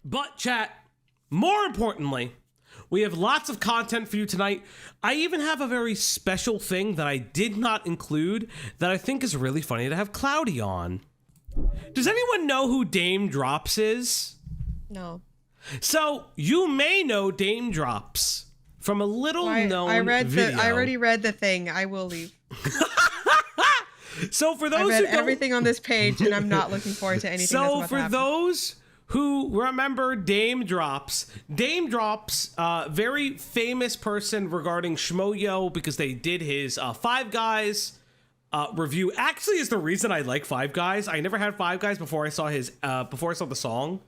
But chat, more importantly, we have lots of content for you tonight. I even have a very special thing that I did not include that I think is really funny to have Cloudy on. Does anyone know who DaymDrops is? No. So you may know DaymDrops from a little known video. I already read the thing. I will leave. So for those I read who everything on this page, and I'm not looking forward to anything. So that's about for to happen. those who remember DaymDrops, very famous person regarding Shmoyo because they did his Five Guys review. Actually, is the reason I like Five Guys. I never had Five Guys before I saw his the song,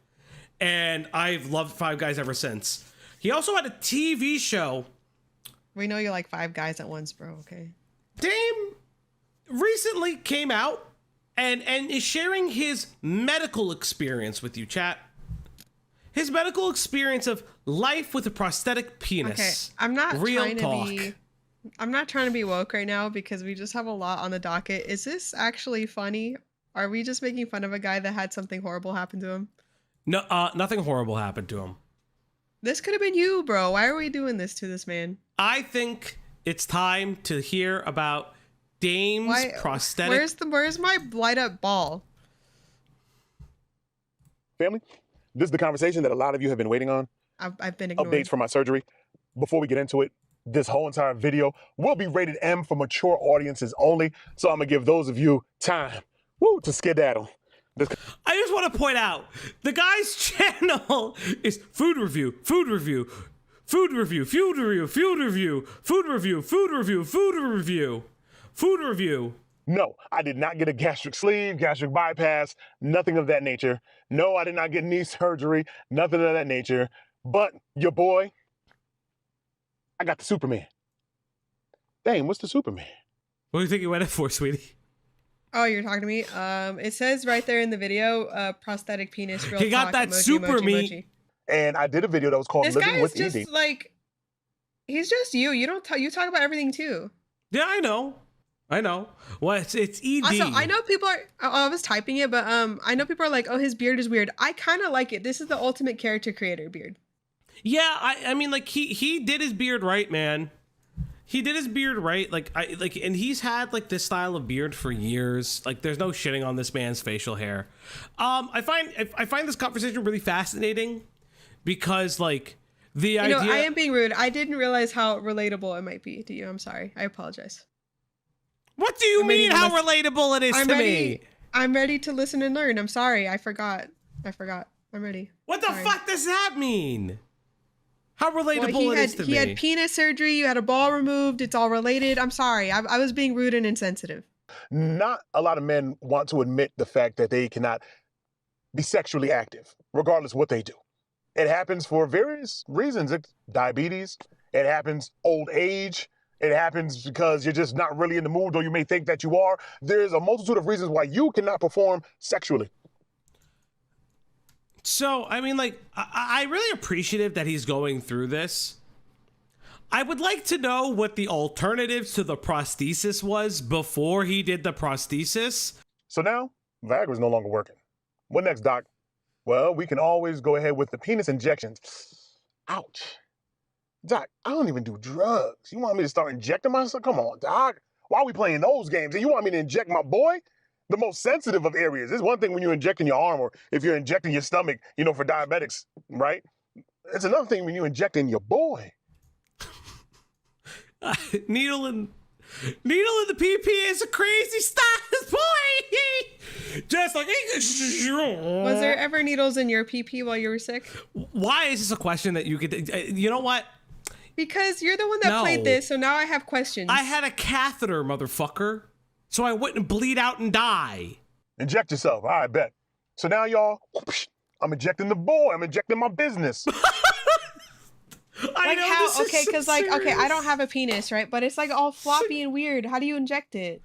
and I've loved Five Guys ever since. He also had a TV show. We know you like Five Guys at once, bro. Okay. Dame recently came out and is sharing his medical experience with you, chat. His medical experience of life with a prosthetic penis. Okay, I'm not trying to be woke right now because we just have a lot on the docket. Is this actually funny? Are we just making fun of a guy that had something horrible happen to him? No, nothing horrible happened to him. This could have been you, bro. Why are we doing this to this man? I think it's time to hear about Dame's prosthetic. Where's my light up ball? Family, this is the conversation that a lot of you have been waiting on. I've been ignored. Updates from my surgery. Before we get into it, this whole entire video will be rated M for mature audiences only. So I'm gonna give those of you time, to skedaddle. I just want to point out the guy's channel is food review, food review, food review, food review, food review, food review, food review, food review, food review. No, I did not get a gastric sleeve, gastric bypass, nothing of that nature. No, I did not get knee surgery, nothing of that nature. But your boy, I got the Superman. Dang, what's the Superman? What do you think you went in for, sweetie? Oh, you're talking to me? It says right there in the video, prosthetic penis, real he got talk, that emoji, super emoji, meat. emoji. And I did a video that was called This Living guy with is ED. just like, he's just you. You don't talk. You talk about everything too. Yeah, I know. Well, it's ED. Also, I know people are. I was typing it, but I know people are like, "Oh, his beard is weird." I kind of like it. This is the ultimate character creator beard. Yeah, I mean, like he did his beard right, man. He did his beard right, and he's had like this style of beard for years. Like, there's no shitting on this man's facial hair. I find this conversation really fascinating because, like, the idea. I am being rude. I didn't realize how relatable it might be to you. I'm sorry. I apologize. What do you mean? How relatable it is to me? I'm ready to listen and learn. I'm sorry. I forgot. I'm ready. What the fuck does that mean? How relatable it is to me. He had penis surgery. You had a ball removed. It's all related. I'm sorry. I was being rude and insensitive. Not a lot of men want to admit the fact that they cannot be sexually active, regardless of what they do. It happens for various reasons. It's diabetes. It happens old age. It happens because you're just not really in the mood, or you may think that you are. There's a multitude of reasons why you cannot perform sexually. So, I mean, like, I'm really appreciative that he's going through this. I would like to know what the alternatives to the prosthesis was before he did the prosthesis. So now, Viagra's no longer working. What next, Doc? Well, we can always go ahead with the penis injections. Ouch. Doc, I don't even do drugs. You want me to start injecting myself? Come on, Doc. Why are we playing those games? And you want me to inject my boy? The most sensitive of areas. It's one thing when you're injecting your arm, or if you're injecting your stomach, for diabetics, right? It's another thing when you're injecting your boy. Needle in the PP is a crazy style, boy. Just like. Was there ever needles in your PP while you were sick? Why is this a question that you could? You know what? Because you're the one that played this, so now I have questions. I had a catheter, motherfucker. So I wouldn't bleed out and die. Inject yourself. All right, bet. So now, y'all, I'm injecting the boy. I'm injecting my business. I know how? Okay, because I don't have a penis, right? But it's like all floppy and weird. How do you inject it?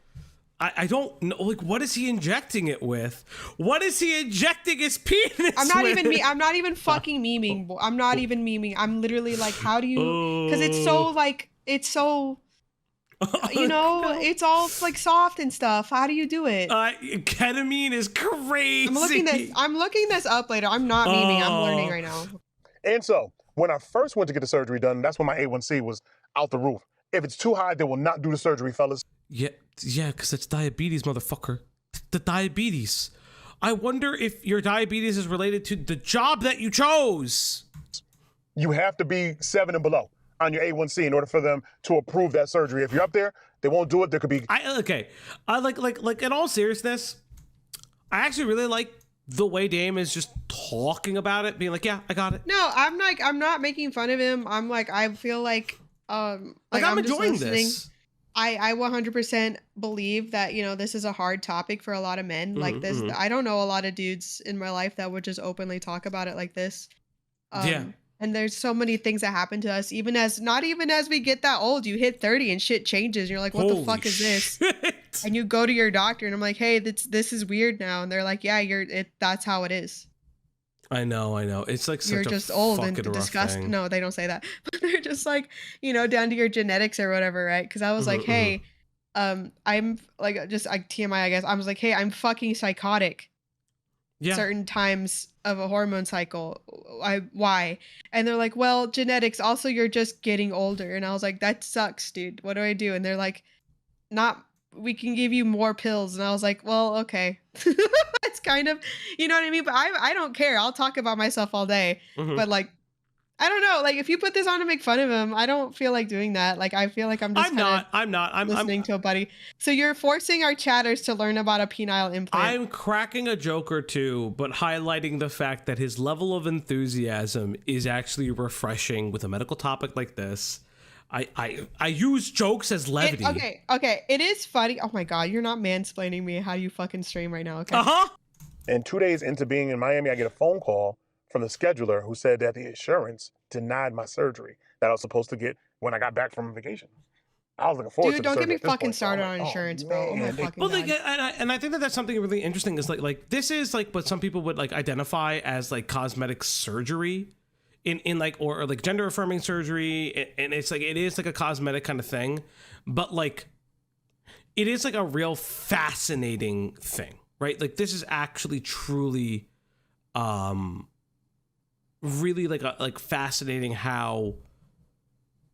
I don't know. Like, what is he injecting it with? What is he injecting his penis with? I'm not even fucking memeing. I'm not even memeing. I'm literally like, how do you? Because it's so. You know, it's all like soft and stuff. How do you do it? Ketamine is crazy. I'm looking this up later. I'm not memeing. I'm learning right now. And so, when I first went to get the surgery done, that's when my A1C was out the roof. If it's too high, they will not do the surgery, fellas. Yeah, because it's diabetes, motherfucker. The diabetes. I wonder if your diabetes is related to the job that you chose. You have to be 7 and below on your A1C in order for them to approve that surgery. If you're up there, they won't do it. There could be... I like in all seriousness, I actually really like the way Dame is just talking about it, being like, yeah, I got it. No, I'm not making fun of him. I'm like, I feel like I'm enjoying this. I 100% believe that, you know, this is a hard topic for a lot of men like this. I don't know a lot of dudes in my life that would just openly talk about it like this. Yeah. And there's so many things that happen to us, not even as we get that old. You hit 30 and shit changes. You're like, what the fuck is this? And you go to your doctor and I'm like, hey, this is weird now. And they're like, yeah, that's how it is. I know. It's like such you're just old and disgusting. No, they don't say that, but they're just like, you know, down to your genetics or whatever, right? Because I was like, hey, I'm like, just like TMI, I guess. I was like, hey, I'm fucking psychotic. Yeah. Certain times of a hormone cycle. Why? And they're like, well, genetics. Also, you're just getting older. And I was like, that sucks, dude. What do I do? And they're like, we can give you more pills. And I was like, well, okay. It's kind of, you know what I mean? But I don't care. I'll talk about myself all day. But like, I don't know. Like, if you put this on to make fun of him, I don't feel like doing that. Like, I feel like I'm listening to a buddy. So you're forcing our chatters to learn about a penile implant. I'm cracking a joke or two, but highlighting the fact that his level of enthusiasm is actually refreshing with a medical topic like this. I use jokes as levity. Okay. It is funny. Oh my God, you're not mansplaining me how you fucking stream right now. Okay. And 2 days into being in Miami, I get a phone call from the scheduler who said that the insurance denied my surgery that I was supposed to get when I got back from vacation. I was looking forward to the don't surgery get me fucking started on insurance, bro. Oh my fucking God. Like, and I think that that's something really interesting is like this is like what some people would like identify as like cosmetic surgery in like or like gender affirming surgery, and it's like it is like a cosmetic kind of thing, but like it is like a real fascinating thing, right? Like this is actually truly really like fascinating how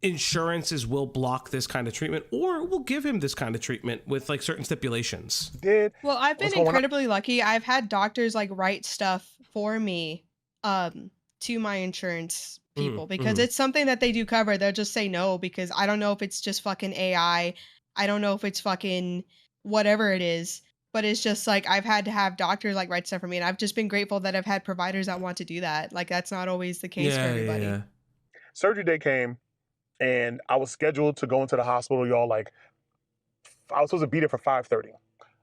insurances will block this kind of treatment or will give him this kind of treatment with like certain stipulations. Well, I've been incredibly lucky. I've had doctors like write stuff for me to my insurance people because it's something that they do cover. They'll just say no because I don't know if it's just fucking AI. I don't know if it's fucking whatever it is. But it's just like I've had to have doctors like write stuff for me, and I've just been grateful that I've had providers that want to do that. Like that's not always the case for everybody. Yeah. Surgery day came, and I was scheduled to go into the hospital. Y'all, like I was supposed to be there for 5:30.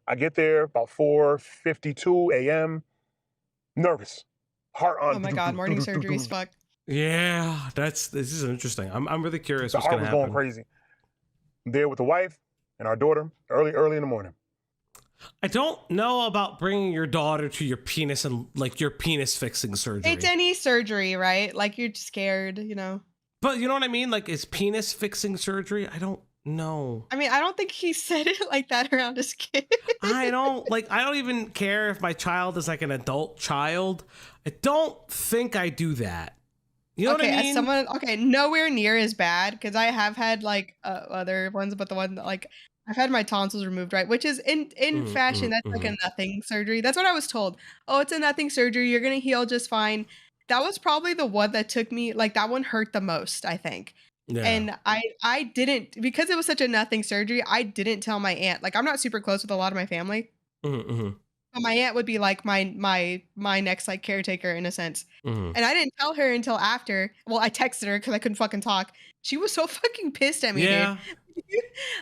I get there about 4:52 a.m. Nervous, heart on. Oh my God, morning surgery is fucked. Yeah, this is interesting. I'm really curious what's going to happen. The heart was going crazy. I'm there with the wife and our daughter early in the morning. I don't know about bringing your daughter to your penis and like your penis fixing surgery. It's any surgery, right? Like you're scared, you know. But you know what I mean? Like is penis fixing surgery? I don't know. I mean, I don't think he said it like that around his kid. I don't even care if my child is like an adult child. I don't think I do that. You know what I mean? As nowhere near as bad because I have had like other ones, but the one that like I've had my tonsils removed, right? Which is in fashion, that's like a nothing surgery. That's what I was told. Oh, it's a nothing surgery. You're going to heal just fine. That was probably the one that took me, like that one hurt the most, I think. Yeah. And I didn't, because it was such a nothing surgery, I didn't tell my aunt. Like I'm not super close with a lot of my family. But my aunt would be like my next like caretaker in a sense. And I didn't tell her until after. Well, I texted her because I couldn't fucking talk. She was so fucking pissed at me, dude.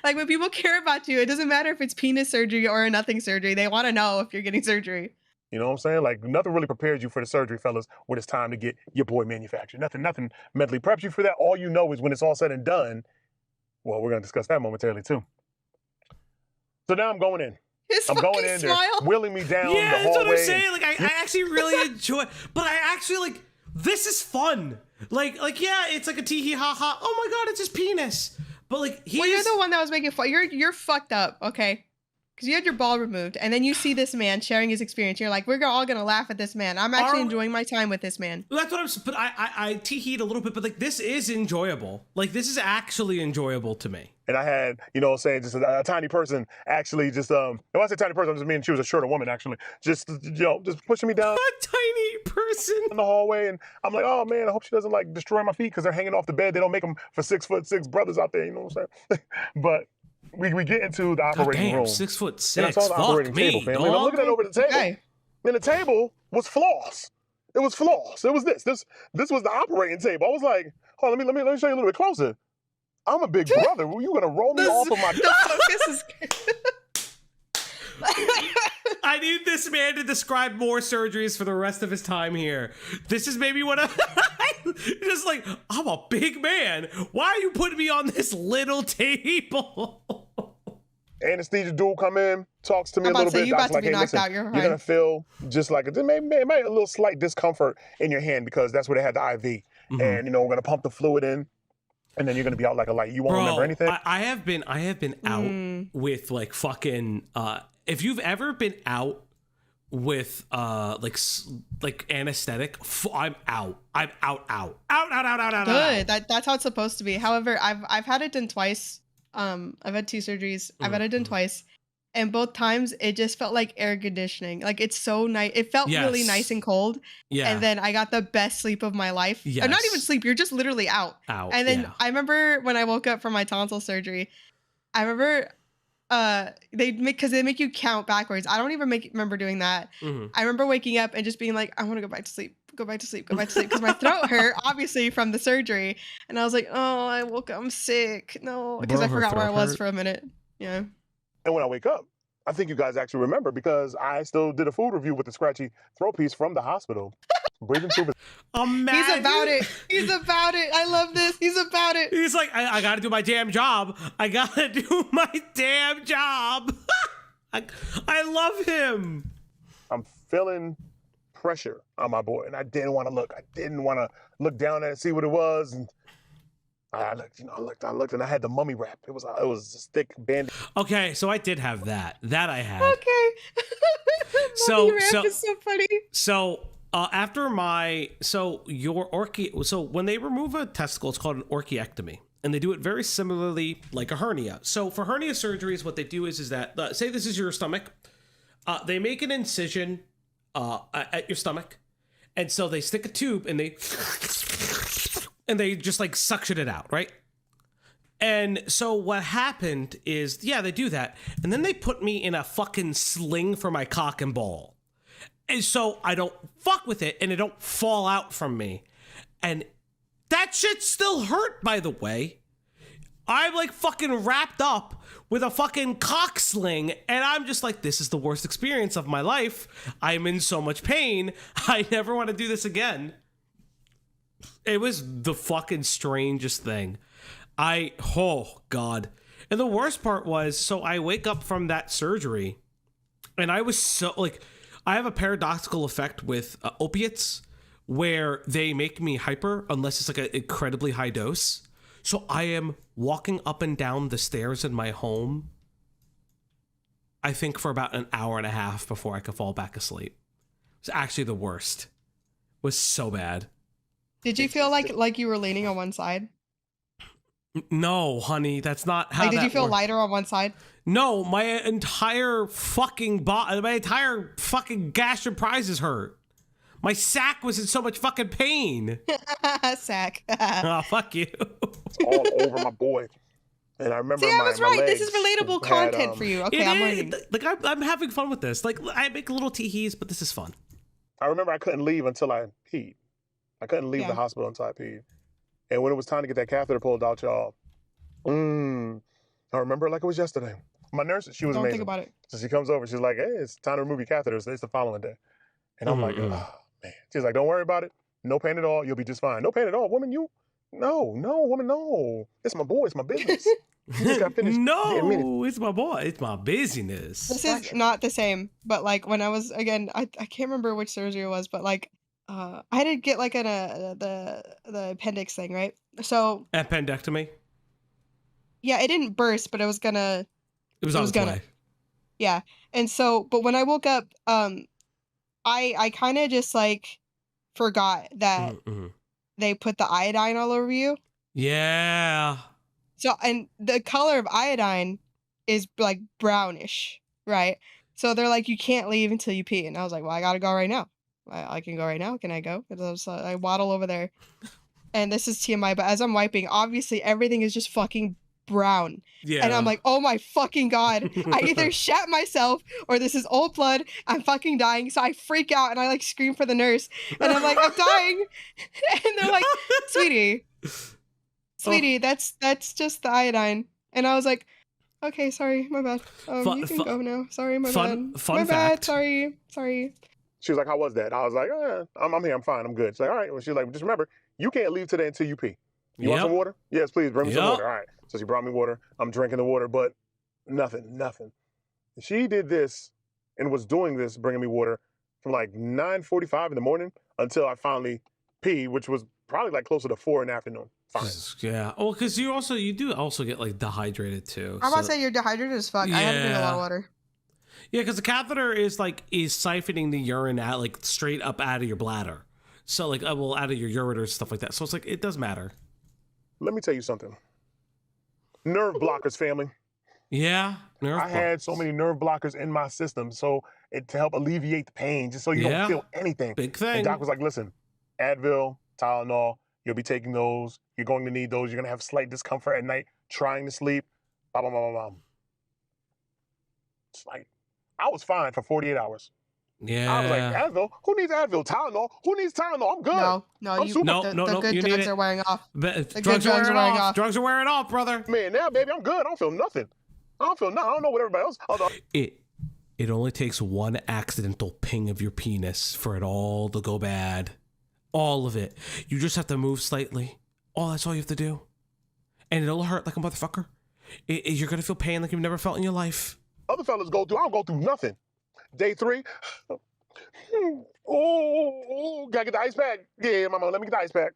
Like when people care about you, it doesn't matter if it's penis surgery or a nothing surgery. They want to know if you're getting surgery. You know what I'm saying? Like nothing really prepares you for the surgery, fellas, when it's time to get your boy manufactured. Nothing mentally preps you for that. All you know is when it's all said and done. Well, we're going to discuss that momentarily too. So now I'm going in. I'm going in there, wheeling me down the hallway. Yeah, that's what I'm saying. Like I actually really enjoy it. But I actually like, this is fun. Like, yeah, it's like a tee hee ha ha. Oh my God, it's his penis. But like, well, you're the one that was making fun. You're fucked up, okay? Because you had your ball removed, and then you see this man sharing his experience. You're like, we're all gonna laugh at this man. I'm actually enjoying my time with this man. That's what I'm. But I tee-heed a little bit, but like, this is enjoyable. Like, this is actually enjoyable to me. And I had, saying just a tiny person actually just, when I say tiny person, I'm just meaning she was a shorter woman actually, just pushing me down. A tiny person in the hallway, and I'm like, oh man, I hope she doesn't like destroy my feet because they're hanging off the bed. They don't make them for 6'6" brothers out there, you know what I'm saying? But we get into the operating room. 6'6". And I saw the operating table, family. And I'm looking at over the table, and the table was floss. It was floss. It was this was the operating table. I was like, oh, let me show you a little bit closer. I'm a big brother. Were you gonna roll me off of my? I need this man to describe more surgeries for the rest of his time here. This is maybe what just like, I'm a big man. Why are you putting me on this little table? Anesthesia dude come in, talks to me a little bit. You're about to be knocked out. You're gonna feel just like maybe a little slight discomfort in your hand because that's where they had the IV. Mm-hmm. And we're gonna pump the fluid in. And then you're gonna be out like a light. You won't remember anything. I have been out with like fucking. If you've ever been out with like anesthetic, I'm out. I'm out. Good. That's how it's supposed to be. However, I've had it done twice. I've had 2 surgeries. I've had it done twice, and both times it just felt like air conditioning. Like, it's so nice. It felt really nice and cold. Yeah. And then I got the best sleep of my life. Yes. Or not even sleep. You're just literally out. And then I remember when I woke up from my tonsil surgery, I remember because they make you count backwards. I don't even remember doing that. Mm-hmm. I remember waking up and just being like, I want to go back to sleep. Go back to sleep. Because my throat hurt, obviously, from the surgery. And I was like, oh, I woke up. I'm sick. No. Because I forgot where I was for a minute. Yeah. And when I wake up, I think you guys actually remember because I still did a food review with the scratchy throat piece from the hospital. Breathing through the... He's about it. He's about it. I love this. He's about it. He's like, I got to do my damn job. I got to do my damn job. I love him. I'm feeling pressure on my boy, and I didn't want to look. I didn't want to look down at it and see what it was, and I looked, and I had the mummy wrap. It was this thick band. Okay, so I did have that. That I had. Okay. Mummy wrap is so funny. So after so when they remove a testicle, it's called an orchiectomy, and they do it very similarly like a hernia. So for hernia surgeries, what they do is that say this is your stomach, they make an incision at your stomach, and so they stick a tube and they just like suction it out, right? And so what happened is, they do that. And then they put me in a fucking sling for my cock and ball. And so I don't fuck with it and it don't fall out from me. And that shit still hurt, by the way. I'm like fucking wrapped up with a fucking cock sling, and I'm just like, this is the worst experience of my life. I'm in so much pain. I never want to do this again. It was the fucking strangest thing. Oh God. And the worst part was, so I wake up from that surgery and I was so like, I have a paradoxical effect with opiates where they make me hyper unless it's like an incredibly high dose. So I am walking up and down the stairs in my home, I think for about an hour and a half before I could fall back asleep. It's actually the worst. It was so bad. Did you feel like you were leaning on one side? No, honey, that's not how. Did you feel lighter on one side? No, my entire fucking gastric prizes hurt. My sack was in so much fucking pain. Sack. Oh, fuck you. All over my boy. And I remember I was right. This is relatable content for you. Okay, I'm learning. Like, I'm having fun with this. Like, I make little tee-hees, but this is fun. I remember I couldn't leave until I peed. I couldn't leave the hospital until I peed. And when it was time to get that catheter pulled out, y'all, I remember it like it was yesterday. My nurse, she was amazing. Don't think about it. So she comes over, she's like, hey, it's time to remove your catheters. It's the following day. And I'm like, oh, man. She's like, don't worry about it. No pain at all. You'll be just fine. No pain at all. Woman, woman, no. It's my boy. It's my business. You just got finished. No, it's my boy. It's my business. This is not the same. But like when I was, again, I can't remember which surgery it was, but like, I had to get like the appendix thing, right? So appendectomy. Yeah, it didn't burst, but it was gonna. It was on its way. Yeah, and so, but when I woke up, I kind of just like forgot that they put the iodine all over you. Yeah. So, and the color of iodine is like brownish, right? So they're like, you can't leave until you pee. And I was like, well, I gotta go right now. I can go right now. Can I go? And so I waddle over there. And this is TMI, but as I'm wiping, obviously everything is just fucking brown. Yeah. And I'm like, oh my fucking God. I either shat myself or this is old blood. I'm fucking dying. So I freak out and I like scream for the nurse. And I'm like, I'm dying. And they're like, sweetie, that's just the iodine. And I was like, okay, sorry, my bad. You can go now. Sorry, my bad. Fun fact. Sorry. She was like, how was that? I was like, I'm here, I'm fine, I'm good. She's like, all right. Well, she's like, just remember, you can't leave today until you pee. You want some water? Yes, please, bring me some water. All right. So she brought me water. I'm drinking the water, but nothing. She did this and was doing this, bringing me water from like 9:45 in the morning until I finally peed, which was probably like closer to 4 in the afternoon. Fine. Yeah. Well, because you do also get like dehydrated too. I'm about to say you're dehydrated as fuck. Yeah. I had to drink a lot of water. Yeah, because the catheter is siphoning the urine out like straight up out of your bladder. So like, well, out of your ureters, stuff like that. So it's like, it does matter. Let me tell you something. Nerve blockers, family. Yeah, I had so many nerve blockers in my system, so to help alleviate the pain, just so you don't feel anything. Big thing. And doc was like, listen, Advil, Tylenol, you'll be taking those. You're going to need those. You're going to have slight discomfort at night, trying to sleep. Blah, blah, blah, blah, blah. It's like, I was fine for 48 hours. Yeah. I was like, Advil? Who needs Advil? Tylenol? Who needs Tylenol? I'm good. No, the good drugs are wearing off. Drugs are wearing off. Drugs are wearing off, brother. Man, now, baby, I'm good. I don't feel nothing. I don't know what everybody else. It only takes one accidental ping of your penis for it all to go bad. All of it. You just have to move slightly. That's all you have to do. And it'll hurt like a motherfucker. You're going to feel pain like you've never felt in your life. Other fellas go through, I don't go through nothing. Day 3, gotta get the ice pack. Yeah, mama, let me get the ice pack.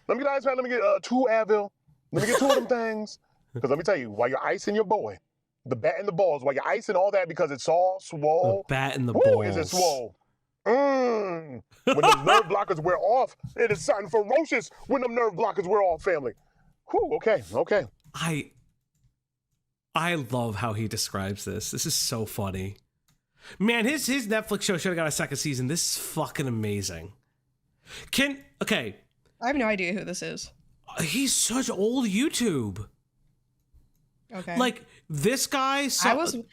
Let me get 2 Advil. Let me get 2 of them things. Because let me tell you, while you're icing your boy, the bat and the balls, while you're icing all that because it's all swole. The bat and the balls. Is it swole? When those nerve blockers wear off, it is something ferocious when them nerve blockers wear off, family. Whew, okay. I love how he describes this. This is so funny. Man, his Netflix show should have got a second season. This is fucking amazing. I have no idea who this is. He's such old YouTube. Okay. Like, this guy... I don't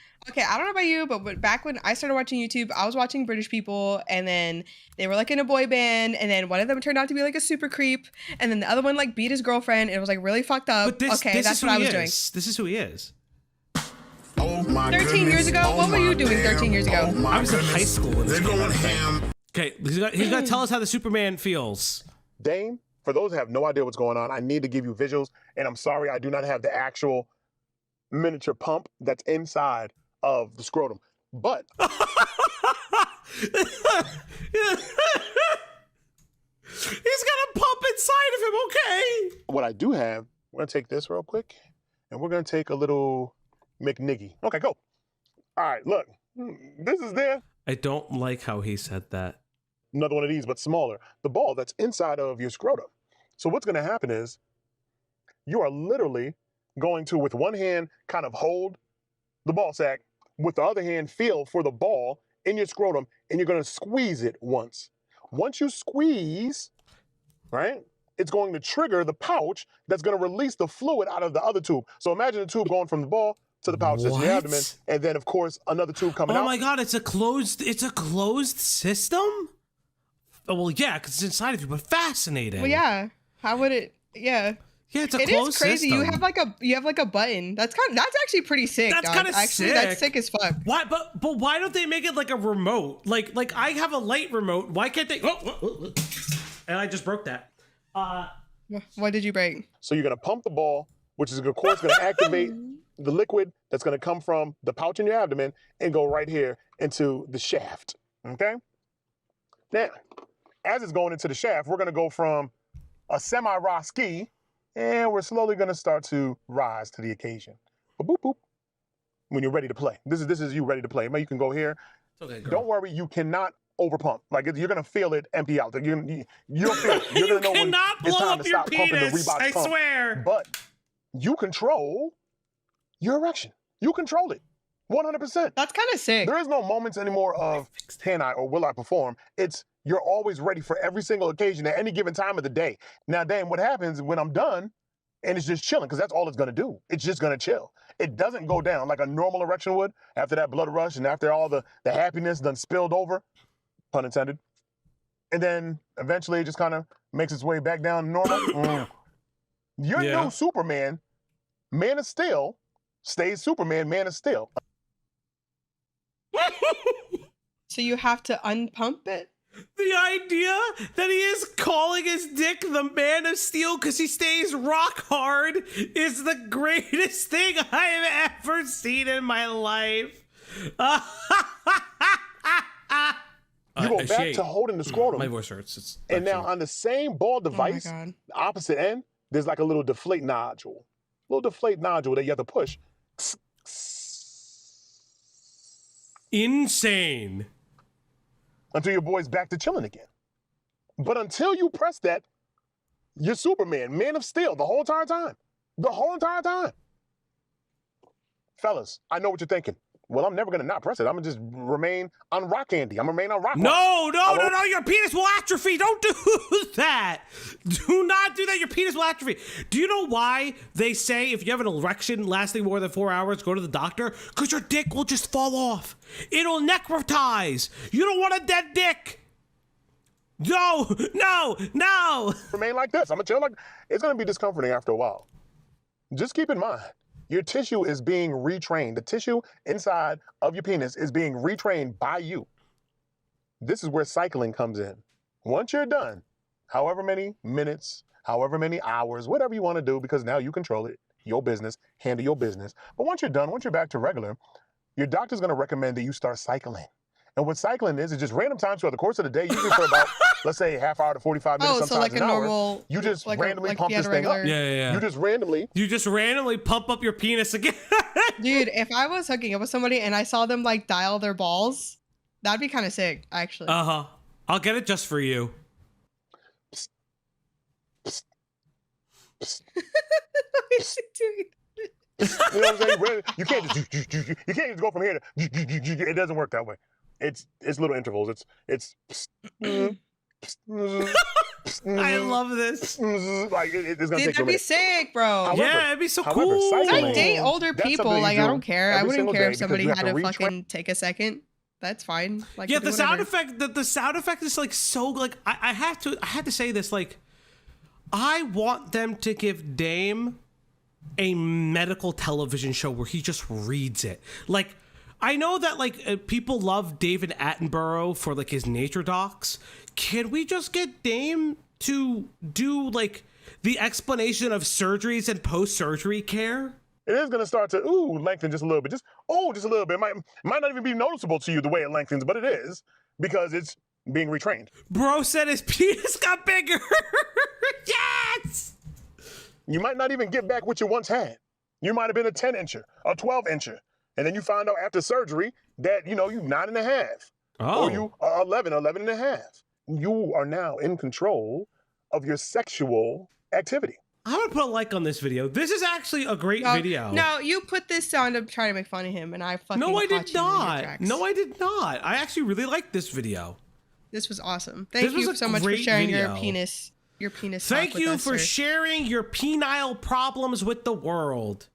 know about you, but back when I started watching YouTube, I was watching British people, and then they were like in a boy band, and then one of them turned out to be like a super creep, and then the other one like beat his girlfriend, and it was like really fucked up. But that's what I was doing. This is who he is. 13 years ago? What were you doing 13 years ago? I was in high school when this came out. Okay, he's got to tell us how the Superman feels. Dame, for those who have no idea what's going on, I need to give you visuals, and I'm sorry I do not have the actual miniature pump that's inside of the scrotum. But he's got a pump inside of him, okay? What I do have, we're going to take this real quick, and we're going to take a little McNiggy. Okay, go. All right, look. This is there. I don't like how he said that. Another one of these, but smaller. The ball that's inside of your scrotum. So what's going to happen is you are literally going to, with one hand, kind of hold the ball sack, with the other hand, feel for the ball in your scrotum, and you're going to squeeze it once. Once you squeeze, right, it's going to trigger the pouch that's going to release the fluid out of the other tube. So imagine the tube going from the ball to the pouch that's in your abdomen, and then, of course, another tube coming out. Oh my God, it's a closed system? Oh, well, yeah, because it's inside of you, but fascinating. Well, yeah. How would it, yeah. Yeah, it's a closed system. It is crazy. System. You have a button. That's actually pretty sick. That's kind of sick. That's sick as fuck. Why? But why don't they make it like a remote? Like I have a light remote. Why can't they? And I just broke that. What did you break? So you're gonna pump the ball, which is of course gonna activate the liquid that's gonna come from the pouch in your abdomen and go right here into the shaft. Okay. Now, as it's going into the shaft, we're gonna go from a semi-raw ski And we're slowly going to start to rise to the occasion. Boop, boop, boop. When you're ready to play. This is you ready to play. Maybe you can go here. It's okay, girl. Don't worry, you cannot overpump. Like, you're going to feel it empty out. You'll feel it. You're You going to know when cannot it's blow time up to your stop pumping the penis. Reebok I pump. swear. But you control your erection. You control it 100%. That's kind of sick. There is no moments anymore of can I or will I perform. It's you're always ready for every single occasion at any given time of the day. Now, Dan, what happens when I'm done and it's just chilling, because that's all it's going to do. It's just going to chill. It doesn't go down like a normal erection would after that blood rush and after all the happiness done spilled over, pun intended. And then eventually it just kind of makes its way back down to normal. Your new Superman, Man of Steel, stays Superman, Man of Steel. So you have to unpump it? The idea that he is calling his dick the Man of Steel because he stays rock hard is the greatest thing I've ever seen in my life. You go back to holding the scrotum. My voice hurts. It's and now on the same ball device, the opposite end, there's like a little deflate nodule. Little deflate nodule that you have to push. Insane. Until your boy's back to chilling again. But until you press that, you're Superman, Man of Steel, the whole entire time. The whole entire time. Fellas, I know what you're thinking. Well, I'm never going to not press it. I'm going to just remain on rock candy. I'm going to remain on rock. No, your penis will atrophy. Don't do that. Do not do that. Your penis will atrophy. Do you know why they say if you have an erection lasting more than 4 hours, go to the doctor? Because your dick will just fall off. It'll necrotize. You don't want a dead dick. No. Remain like this. I'm going to chill like it's going to be discomforting after a while. Just keep in mind, your tissue is being retrained. The tissue inside of your penis is being retrained by you. This is where cycling comes in. Once you're done, however many minutes, however many hours, whatever you want to do, because now you control it, your business, handle your business. But once you're done, once you're back to regular, your doctor's going to recommend that you start cycling. And what cycling is just random times throughout the course of the day, usually for about, let's say, a half hour to 45 minutes, sometimes so like an a hour. normal, You just like randomly pump this thing up. Yeah. You just randomly pump up your penis again. Dude, if I was hooking up with somebody and I saw them like dial their balls, that'd be kind of sick, actually. I'll get it just for you. Psst. Psst. What is he doing? You know what I'm saying? You can't just go from here to it doesn't work that way. It's little intervals. It's I love this. Like it's gonna take that'd be sick, bro. However, yeah, it'd be so cool. I date older people. Like I don't care. I wouldn't care if somebody had to fucking take a second. That's fine. Like yeah, the sound effect. The sound effect is like so like I had to say this like I want them to give Dame a medical television show where he just reads it. Like I know that like people love David Attenborough for like his nature docs. Can we just get Dame to do like the explanation of surgeries and post-surgery care? It is going to start to lengthen just a little bit. Just a little bit. It might not even be noticeable to you the way it lengthens, but it is because it's being retrained. Bro said his penis got bigger. Yes! You might not even get back what you once had. You might have been a 10-incher, a 12-incher. And then you find out after surgery that, you're 9.5. Oh. Or you are 11.5. You are now in control of your sexual activity. I'm going to put a like on this video. This is actually a great video. No, you put this on to try to make fun of him, and I fucking No, I caught did you in your not. tracks. No, I did not. I actually really liked this video. This was awesome. Thank This was you a so much for great sharing video. your penis. Your penis. Thank talk with you us, for sir. sharing your penile problems with the world.